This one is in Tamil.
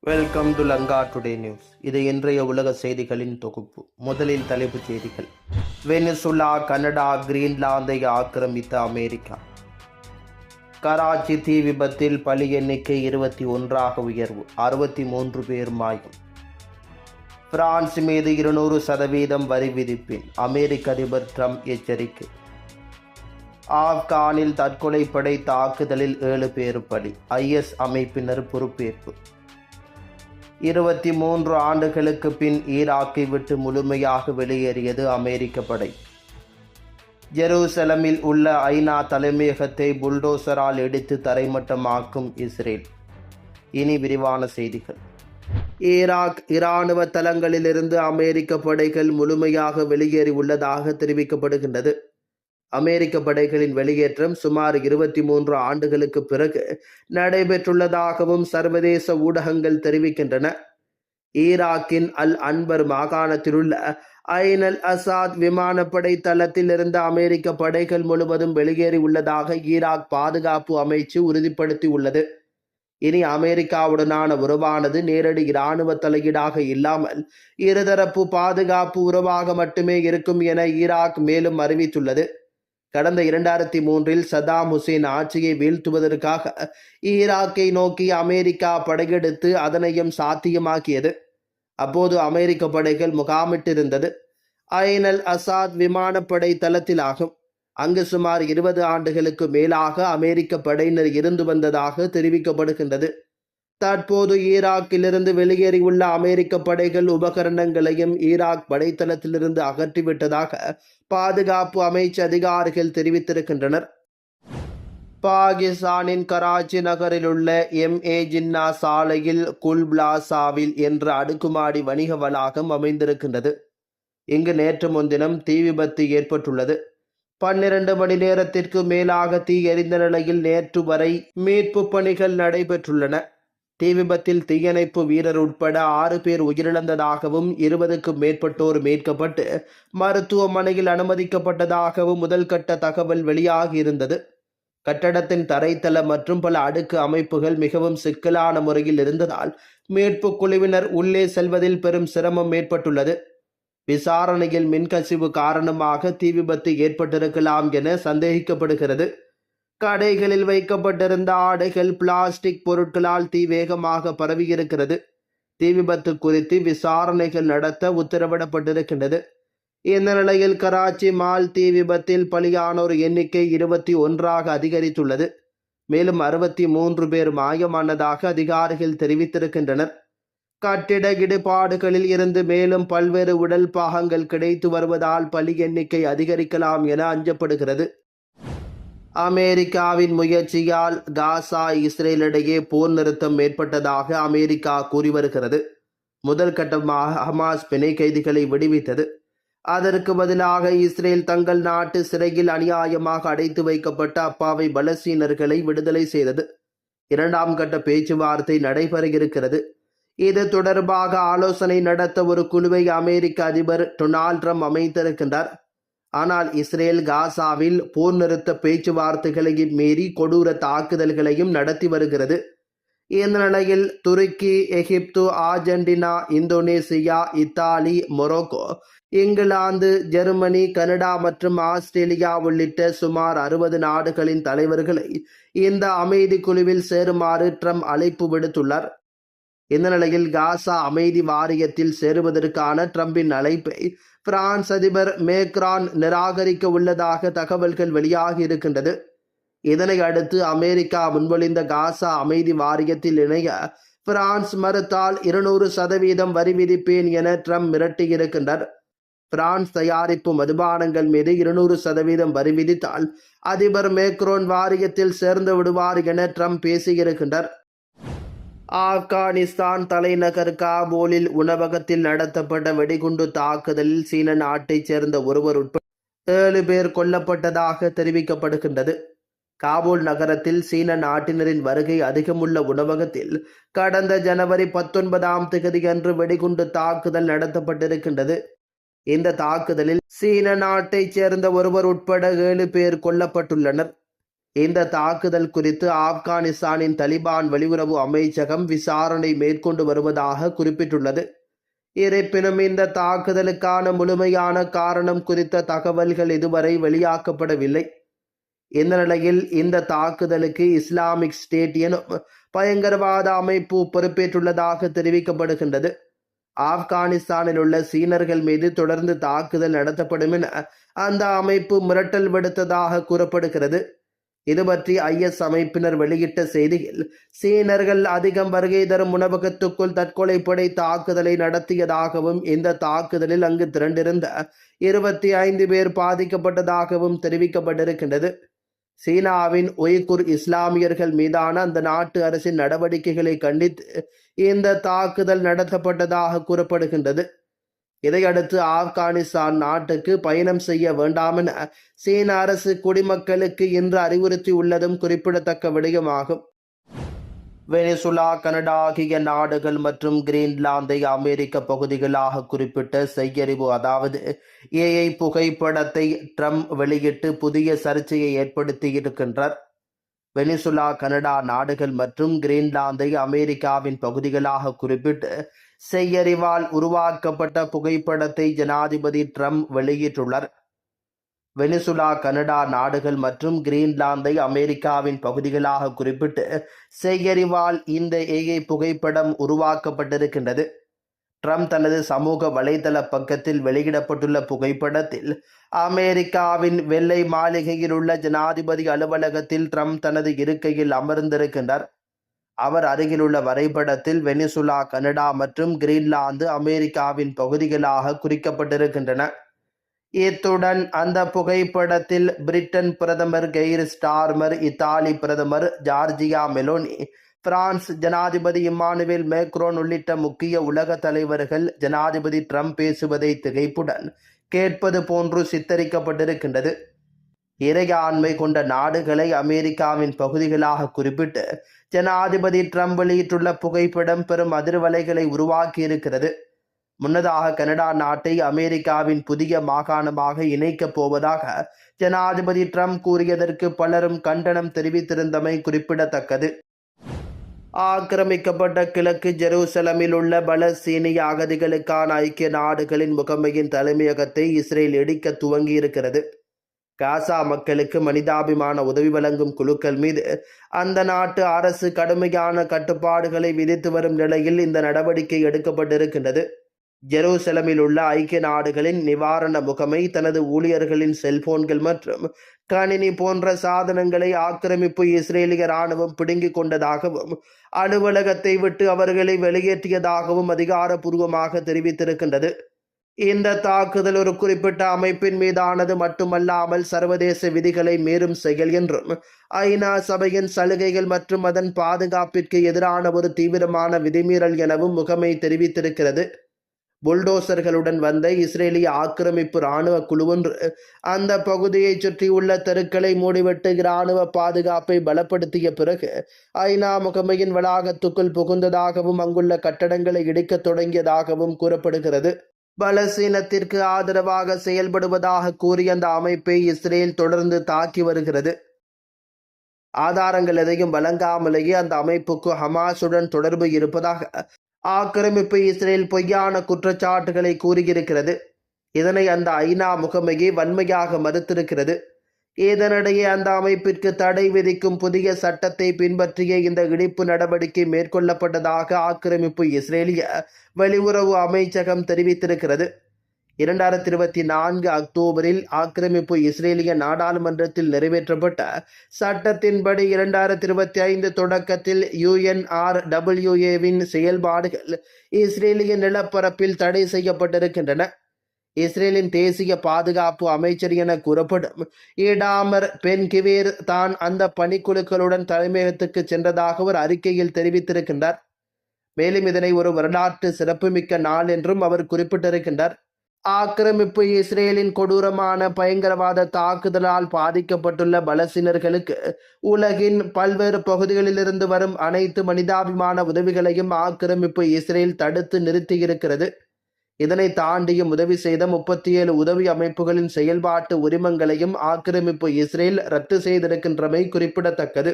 Welcome to Lanka today news. இது இன்றைய உலக செய்திகளின் தொகுப்பு. முதலில் தலைப்புச் செய்திகள். வெனிசுலா, கனடா, கிரீன்லாந்தை ஆக்கிரமித்த அமெரிக்கா. கராச்சி தீ விபத்தில் பலி எண்ணிக்கை 21ஆக உயர்வு, 63 பேர் மாயம். பிரான்ஸ் மீது 200% வரி விதிப்பின் அமெரிக்க அதிபர் ட்ரம்ப் எச்சரிக்கை. ஆப்கானில் தற்கொலைப்படை தாக்குதலில் 7 பேர் பலி, IS அமைப்பினர் பொறுப்பேற்பு. 23 ஆண்டுகளுக்கு பின் ஈராக்கை விட்டு முழுமையாக வெளியேறியது அமெரிக்க படை. ஜெருசலமில் உள்ள ஐநா தலைமையகத்தை புல்டோசரால் இடித்து தரைமட்டமாக்கும் இஸ்ரேல். இனி விரிவான செய்திகள். ஈராக் இராணுவ தளங்களிலிருந்து அமெரிக்க படைகள் முழுமையாக வெளியேறி உள்ளதாக தெரிவிக்கப்படுகின்றது. அமெரிக்க படைகளின் வெளியேற்றம் சுமார் 23 ஆண்டுகளுக்கு பிறகு நடைபெற்றுள்ளதாகவும் சர்வதேச ஊடகங்கள் தெரிவிக்கின்றன. ஈராக்கின் அல் அன்பர் மாகாணத்திலுள்ள ஐன் அல் அசாத் விமானப்படை தளத்தில் இருந்த அமெரிக்க படைகள் முழுவதும் வெளியேறி உள்ளதாக ஈராக் பாதுகாப்பு அமைச்சு உறுதிப்படுத்தியுள்ளது. இனி அமெரிக்காவுடனான உறவானது நேரடி இராணுவ தலையீடாக இல்லாமல் இருதரப்பு பாதுகாப்பு உறவாக மட்டுமே இருக்கும் என ஈராக் மேலும் அறிவித்துள்ளது. கடந்த 2003 சதாம் ஹுசேன் ஆட்சியை வீழ்த்துவதற்காக ஈராக்கை நோக்கி அமெரிக்கா படையெடுத்து அதனையும் சாத்தியமாக்கியது. அப்போது அமெரிக்க படைகள் முகாமிட்டிருந்தது ஐன் அல் அசாத் விமானப்படை தளத்திலாகும். அங்கு சுமார் 20 ஆண்டுகளுக்கு மேலாக அமெரிக்க படையினர் இருந்து வந்ததாக தெரிவிக்கப்படுகின்றது. தற்போது ஈராக்கிலிருந்து வெளியேறியுள்ள அமெரிக்க படைகள் உபகரணங்களையும் ஈராக் படைத்தளத்திலிருந்து அகற்றிவிட்டதாக பாதுகாப்பு அமைச்சு அதிகாரிகள் தெரிவித்திருக்கின்றனர். பாகிஸ்தானின் கராச்சி நகரில் உள்ள MA ஜின்னா சாலையில் குல்பிளாசாவில் என்ற அடுக்குமாடி வணிக வளாகம் அமைந்திருக்கின்றது. இங்கு நேற்று முன்தினம் தீ விபத்து ஏற்பட்டுள்ளது. 12 மணி நேரத்திற்கு மேலாக தீ எரிந்த நிலையில் நேற்று வரை மீட்பு பணிகள் நடைபெற்றுள்ளன. தீ விபத்தில் தீயணைப்பு வீரர் உட்பட 6 பேர் உயிரிழந்ததாகவும் 20க்கும் மேற்பட்டோர் மீட்கப்பட்டு மருத்துவமனையில் அனுமதிக்கப்பட்டதாகவும் முதல் கட்ட தகவல் வெளியாகியிருந்தது. கட்டடத்தின் தரைத்தளம் மற்றும் பல அடுக்கு அமைப்புகள் மிகவும் சிக்கலான முறையில் இருந்ததால் மீட்பு குழுவினர் உள்ளே செல்வதில் பெரும் சிரமம் ஏற்பட்டுள்ளது. விசாரணையில் மின்கசிவு காரணமாக தீ விபத்து ஏற்பட்டிருக்கலாம் என சந்தேகிக்கப்படுகிறது. கடைகளில் வைக்கப்பட்டிருந்த ஆடைகள், பிளாஸ்டிக் பொருட்களால் தீ வேகமாக பரவியிருக்கிறது. தீ விபத்து குறித்து விசாரணைகள் நடத்த உத்தரவிடப்பட்டிருக்கின்றது. இந்த நிலையில் கராச்சி மால் தீ விபத்தில் பலியானோர் எண்ணிக்கை 21ஆக அதிகரித்துள்ளது. மேலும் 63 பேர் மாயமானதாக அதிகாரிகள் தெரிவித்திருக்கின்றனர். கட்டிட இடிபாடுகளில் இருந்து மேலும் பல்வேறு உடல் பாகங்கள் கிடைத்து வருவதால் பலி எண்ணிக்கை அதிகரிக்கலாம் என அஞ்சப்படுகிறது. அமெரிக்காவின் முயற்சியால் காசா இஸ்ரேல் இடையே போர் நிறுத்தம் ஏற்பட்டதாக அமெரிக்கா கூறி வருகிறது. முதல் கட்டமாக ஹமாஸ் பிணை கைதிகளை விடுவித்தது. அதற்கு பதிலாக இஸ்ரேல் தங்கள் நாட்டு சிறையில் அநியாயமாக அடைத்து வைக்கப்பட்ட அப்பாவி பலஸ்தீனர்களை விடுதலை செய்தது. 2ஆம் கட்ட பேச்சுவார்த்தை நடைபெற இருக்கிறது. இது தொடர்பாக ஆலோசனை நடத்த ஒரு குழுவை அமெரிக்க அதிபர் டொனால்ட் ட்ரம்ப் அமைத்திருக்கின்றார். ஆனால் இஸ்ரேல் காசாவில் போர் நிறுத்த பேச்சுவார்த்தைகளையும் மீறி கொடூர தாக்குதல்களையும் நடத்தி வருகிறது. இந்த நிலையில் துருக்கி, Egypt, Argentina, Indonesia, Italy, Morocco, England, Germany, Canada மற்றும் ஆஸ்திரேலியா உள்ளிட்ட சுமார் 60 நாடுகளின் தலைவர்களை இந்த அமைதி குழுவில் சேருமாறு ட்ரம்ப் அழைப்பு விடுத்துள்ளார். இந்த நிலையில் காசா அமைதி வாரியத்தில் சேருவதற்கான ட்ரம்பின் அழைப்பை பிரான்ஸ் அதிபர் மேக்ரான் நிராகரிக்க உள்ளதாக தகவல்கள் வெளியாகி இருக்கின்றது. இதனை அடுத்து அமெரிக்கா முன்மொழிந்த காசா அமைதி வாரியத்தில் இணைய பிரான்ஸ் மறுத்தால் 200% வரி விதிப்பேன் என ட்ரம்ப் மிரட்டியிருக்கின்றார். பிரான்ஸ் தயாரிப்பு மதுபானங்கள் மீது 200% வரி விதித்தால் அதிபர் மேக்ரோன் வாரியத்தில் சேர்ந்து விடுவார் என ட்ரம்ப் பேசியிருக்கின்றார். ஆப்கானிஸ்தான் தலைநகர் காபூலில் உணவகத்தில் நடத்தப்பட்ட வெடிகுண்டு தாக்குதலில் சீன நாட்டைச் சேர்ந்த ஒருவர் உட்பட 7 பேர் கொல்லப்பட்டதாக தெரிவிக்கப்படுகின்றது. காபூல் நகரத்தில் சீன நாட்டினரின் வருகை அதிகமுள்ள உணவகத்தில் கடந்த ஜனவரி 19ஆம் தேதியன்று வெடிகுண்டு தாக்குதல் நடத்தப்பட்டிருக்கின்றது. இந்த தாக்குதலில் சீன நாட்டைச் சேர்ந்த ஒருவர் உட்பட 7 பேர் கொல்லப்பட்டுள்ளனர். இந்த தாக்குதல் குறித்து ஆப்கானிஸ்தானின் தலிபான் வெளியுறவு அமைச்சகம் விசாரணை மேற்கொண்டு வருவதாக குறிப்பிட்டுள்ளது. இருப்பினும் இந்த தாக்குதலுக்கான முழுமையான காரணம் குறித்த தகவல்கள் இதுவரை வெளியாக்கப்படவில்லை. இந்த நிலையில் இந்த தாக்குதலுக்கு இஸ்லாமிக் ஸ்டேட் எனும் பயங்கரவாத அமைப்பு பொறுப்பேற்றுள்ளதாக தெரிவிக்கப்படுகின்றது. ஆப்கானிஸ்தானில் உள்ள சீனர்கள் மீது தொடர்ந்து தாக்குதல் நடத்தப்படும் என அந்த அமைப்பு மிரட்டல் விடுத்ததாக கூறப்படுகிறது. இது பற்றி IS அமைப்பினர் வெளியிட்ட செய்தியில், சீனர்கள் அதிகம் வருகை தரும் உணவகத்துக்குள் தற்கொலைப்படை தாக்குதலை நடத்தியதாகவும் இந்த தாக்குதலில் அங்கு திரண்டிருந்த 25 பேர் பாதிக்கப்பட்டதாகவும் தெரிவிக்கப்பட்டிருக்கின்றது. சீனாவின் உய்குர் இஸ்லாமியர்கள் மீதான அந்த நாட்டு அரசின் நடவடிக்கைகளை கண்டித்து இந்த தாக்குதல் நடத்தப்பட்டதாக கூறப்படுகின்றது. இதையடுத்து ஆப்கானிஸ்தான் நாட்டுக்கு பயணம் செய்ய வேண்டாம் என சீன அரசு குடிமக்களுக்கு இன்று அறிவுறுத்தி உள்ளதும் குறிப்பிடத்தக்க விடயமாகும். வெனிசுலா, கனடா ஆகிய நாடுகள் மற்றும் கிரீன்லாந்தை அமெரிக்க பகுதிகளாக குறிப்பிட்ட செய்யறிவு அதாவது AI புகைப்படத்தை ட்ரம்ப் வெளியிட்டு புதிய சர்ச்சையை ஏற்படுத்தியிருக்கின்றார். வெனிசுலா, கனடா நாடுகள் மற்றும் கிரீன்லாந்தை அமெரிக்காவின் பகுதிகளாக குறிப்பிட்டு செய்யறிவால் உருவாக்கப்பட்ட புகைப்படத்தை ஜனாதிபதி ட்ரம்ப் வெளியிட்டுள்ளார். வெனிசுலா, கனடா நாடுகள் மற்றும் கிரீன்லாந்தை அமெரிக்காவின் பகுதிகளாக குறிப்பிட்டு செய்யறிவால் இந்த AI புகைப்படம் உருவாக்கப்பட்டிருக்கின்றது. ட்ரம்ப் தனது சமூக வலைதள பக்கத்தில் வெளியிடப்பட்டுள்ள புகைப்படத்தில் அமெரிக்காவின் வெள்ளை மாளிகையில் உள்ள ஜனாதிபதி அலுவலகத்தில் ட்ரம்ப் தனது இருக்கையில் அமர்ந்திருக்கின்றார். அவர் அருகிலுள்ள வரைபடத்தில் வெனிசுலா, கனடா மற்றும் கிரீன்லாந்து அமெரிக்காவின் பகுதிகளாக குறிக்கப்பட்டிருக்கின்றன. இத்துடன் அந்த புகைப்படத்தில் பிரிட்டன் பிரதமர் கெய்ர் ஸ்டார்மர், இத்தாலி பிரதமர் ஜார்ஜியா மெலோனி, பிரான்ஸ் ஜனாதிபதி இம்மானுவேல் மேக்ரோன் உள்ளிட்ட முக்கிய உலக தலைவர்கள் ஜனாதிபதி ட்ரம்ப் பேசுவதை திகைப்புடன் கேட்பது போன்று சித்தரிக்கப்பட்டிருக்கின்றது. இறையாண்மை கொண்ட நாடுகளை அமெரிக்காவின் பகுதிகளாக குறிப்பிட்டு ஜனாதிபதி ட்ரம்ப் வெளியிட்டுள்ள புகைப்படம் பெரும் அதிர்வலைகளை உருவாக்கியிருக்கிறது. முன்னதாக கனடா நாட்டை அமெரிக்காவின் புதிய மாகாணமாக இணைக்கப் போவதாக ஜனாதிபதி ட்ரம்ப் கூறியதற்கு பலரும் கண்டனம் தெரிவித்திருந்தமை குறிப்பிடத்தக்கது. ஆக்கிரமிக்கப்பட்ட கிழக்கு ஜெருசலமில் உள்ள பலஸ்தீனிய அகதிகளுக்கான ஐக்கிய நாடுகளின் முகமையின் தலைமையகத்தை இஸ்ரேல் இடிக்க துவங்கியிருக்கிறது. காசா மக்களுக்கு மனிதாபிமான உதவி வழங்கும் குழுக்கள் மீது அந்த நாட்டு அரசு கடுமையான கட்டுப்பாடுகளை விதித்து வரும் நிலையில் இந்த நடவடிக்கை எடுக்கப்பட்டிருக்கின்றது. ஜெருசலமில் உள்ள ஐக்கிய நாடுகளின் நிவாரண முகமை தனது ஊழியர்களின் செல்போன்கள் மற்றும் கணினி போன்ற சாதனங்களை ஆக்கிரமிப்பு இஸ்ரேலிய இராணுவம் பிடுங்கிக் கொண்டதாகவும் அலுவலகத்தை விட்டு அவர்களை வெளியேற்றியதாகவும் அதிகாரப்பூர்வமாக தெரிவித்திருக்கின்றது. இந்த தாக்குதல் ஒரு குறிப்பிட்ட அமைப்பின் மீதானது மட்டுமல்லாமல் சர்வதேச விதிகளை மீறும் செயல் என்றும் ஐநா சபையின் சலுகைகள் மற்றும் அதன் பாதுகாப்பிற்கு எதிரான ஒரு தீவிரமான விதிமீறல் எனவும் முகமை தெரிவித்திருக்கிறது. புல்டோசர்களுடன் வந்த இஸ்ரேலிய ஆக்கிரமிப்பு இராணுவ குழுவொன்று அந்த பகுதியை சுற்றியுள்ள தெருக்களை மூடிவிட்டு இராணுவ பாதுகாப்பை பலப்படுத்திய பிறகு ஐநா முகமையின் வளாகத்துக்குள் புகுந்ததாகவும் அங்குள்ள கட்டடங்களை இடிக்கத் தொடங்கியதாகவும் கூறப்படுகிறது. பலஸ்தீனத்திற்கு ஆதரவாக செயல்படுவதாக கூறிய அந்த அமைப்பை இஸ்ரேல் தொடர்ந்து தாக்கி வருகிறது. ஆதாரங்கள் எதையும் வழங்காமலேயே அந்த அமைப்புக்கு ஹமாஸுடன் தொடர்பு இருப்பதாக ஆக்கிரமிப்பு இஸ்ரேல் பொய்யான குற்றச்சாட்டுகளை கூறியிருக்கிறது. இதனை அந்த ஐநா முகமையை வன்மையாக மறுத்திருக்கிறது. இதனிடையே அந்த அமைப்பிற்கு தடை விதிக்கும் புதிய சட்டத்தை பின்பற்றிய இந்த இடிப்பு நடவடிக்கை மேற்கொள்ளப்பட்டதாக ஆக்கிரமிப்பு இஸ்ரேலிய வெளியுறவு அமைச்சகம் தெரிவித்திருக்கிறது. 2024 அக்டோபரில் ஆக்கிரமிப்பு இஸ்ரேலிய நாடாளுமன்றத்தில் நிறைவேற்றப்பட்ட சட்டத்தின்படி 2025 தொடக்கத்தில் UNRWAவின் செயல்பாடுகள் இஸ்ரேலிய நிலப்பரப்பில் தடை செய்யப்பட்டிருக்கின்றன. இஸ்ரேலின் தேசிய பாதுகாப்பு அமைச்சர் என கூறப்படும் ஈடாமர் பென்-கிவேர் தான் அந்த பணிக்குழுக்களுடன் தலைமையகத்துக்கு சென்றதாக ஒரு அறிக்கையில் தெரிவித்திருக்கின்றார். மேலும் இதனை ஒரு வரலாற்று சிறப்புமிக்க நாள் என்றும் அவர் குறிப்பிட்டிருக்கின்றார். ஆக்கிரமிப்பு இஸ்ரேலின் கொடூரமான பயங்கரவாத தாக்குதலால் பாதிக்கப்பட்டுள்ள பலஸ்தீனர்களுக்கு உலகின் பல்வேறு பகுதிகளிலிருந்து வரும் அனைத்து மனிதாபிமான உதவிகளையும் ஆக்கிரமிப்பு இஸ்ரேல் தடுத்து நிறுத்தியிருக்கிறது. இதனை தாண்டியும் உதவி செய்த 37 உதவி அமைப்புகளின் செயல்பாட்டு உரிமங்களையும் ஆக்கிரமிப்பு இஸ்ரேல் ரத்து செய்திருக்கின்றமை குறிப்பிடத்தக்கது.